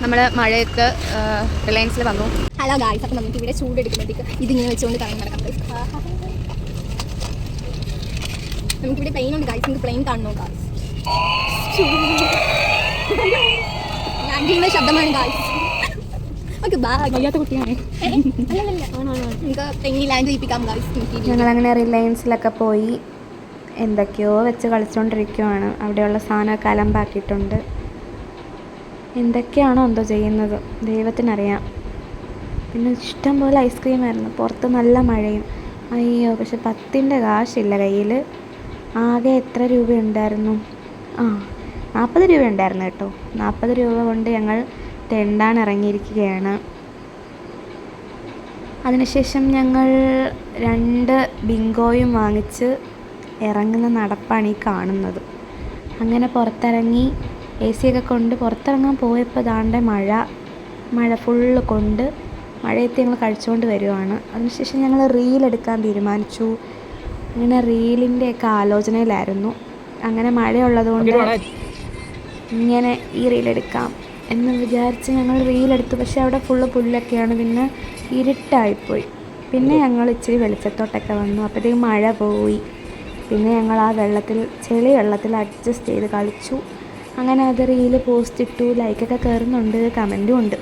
നമ്മൾ മഴയത്ത് റിലയൻസിൽ വന്നു. ഹലോ ഗായ്സ്, അപ്പം നമുക്ക് ഇവിടെ ചൂടെടുക്കുമ്പോഴത്തേക്ക് ഇതിങ്ങനെ വെച്ചുകൊണ്ട് കറങ്ങി നടക്കാം. നമുക്കിവിടെ പ്ലെയിൻ ഉണ്ട് ഗായ്സ്, നമുക്ക് പ്ലെയിൻ കാണണോ ഗായ്സ്? ലാൻഡ് ചെയ്യുന്ന ശബ്ദമാണ് ഗായ്സ്. Okay bye. വയ്യാത്ത കുട്ടിയാണ്. നമുക്ക് പ്ലെയിനിൽ ലാൻഡ് ചെയ്യിപ്പിക്കാം ഗായ്സ്. ഞങ്ങളങ്ങനെ റിലയൻസിലൊക്കെ പോയി എന്തൊക്കെയോ വെച്ച് കളിച്ചുകൊണ്ടിരിക്കുവാണ്. അവിടെയുള്ള സാധനമൊക്കെ അലമ്പാക്കിയിട്ടുണ്ട്. എന്തൊക്കെയാണോ എന്തോ ചെയ്യുന്നത്, ദൈവത്തിനറിയാം. പിന്നെ ഇഷ്ടം പോലെ ഐസ്ക്രീമായിരുന്നു. പുറത്ത് നല്ല മഴയും. അയ്യോ, പക്ഷെ 10ൻ്റെ കാശില്ല കയ്യിൽ. ആകെ എത്ര രൂപയുണ്ടായിരുന്നു? 40 രൂപ ഉണ്ടായിരുന്നു കേട്ടോ. 40 രൂപ കൊണ്ട് ഞങ്ങൾ തെണ്ടാൻ ഇറങ്ങിയിരിക്കുകയാണ്. അതിനുശേഷം ഞങ്ങൾ 2 ബിങ്കോയും വാങ്ങിച്ച് ഇറങ്ങുന്ന നടപ്പാണ് ഈ കാണുന്നത്. അങ്ങനെ പുറത്തിറങ്ങി AC ഒക്കെ കൊണ്ട് പുറത്തിറങ്ങാൻ പോയപ്പോൾ ദാണ്ടെ മഴ ഫുള്ള് കൊണ്ട് മഴയത്ത് ഞങ്ങൾ കഴിച്ചുകൊണ്ട് വരുവാണ്. അതിനുശേഷം ഞങ്ങൾ റീലെടുക്കാൻ തീരുമാനിച്ചു. അങ്ങനെ റീലിൻ്റെയൊക്കെ ആലോചനയിലായിരുന്നു. അങ്ങനെ മഴയുള്ളതുകൊണ്ട് ഇങ്ങനെ ഈ റീലെടുക്കാം എന്ന് വിചാരിച്ച് ഞങ്ങൾ റീലെടുത്തു. പക്ഷേ അവിടെ ഫുള്ള് പുല്ലൊക്കെയാണ്. പിന്നെ ഇരുട്ടായിപ്പോയി. പിന്നെ ഞങ്ങൾ ഇച്ചിരി വെളിച്ചത്തോട്ടൊക്കെ വന്നു. അപ്പോഴത്തേക്കും മഴ പോയി. പിന്നെ ഞങ്ങൾ ആ ചെളി വെള്ളത്തിൽ അഡ്ജസ്റ്റ് ചെയ്ത് കളിച്ചു. അങ്ങനെ അത് റീല് പോസ്റ്റ് ഇട്ടു. ലൈക്കൊക്കെ കയറുന്നുണ്ട്, കമൻറ്റും ഉണ്ട്.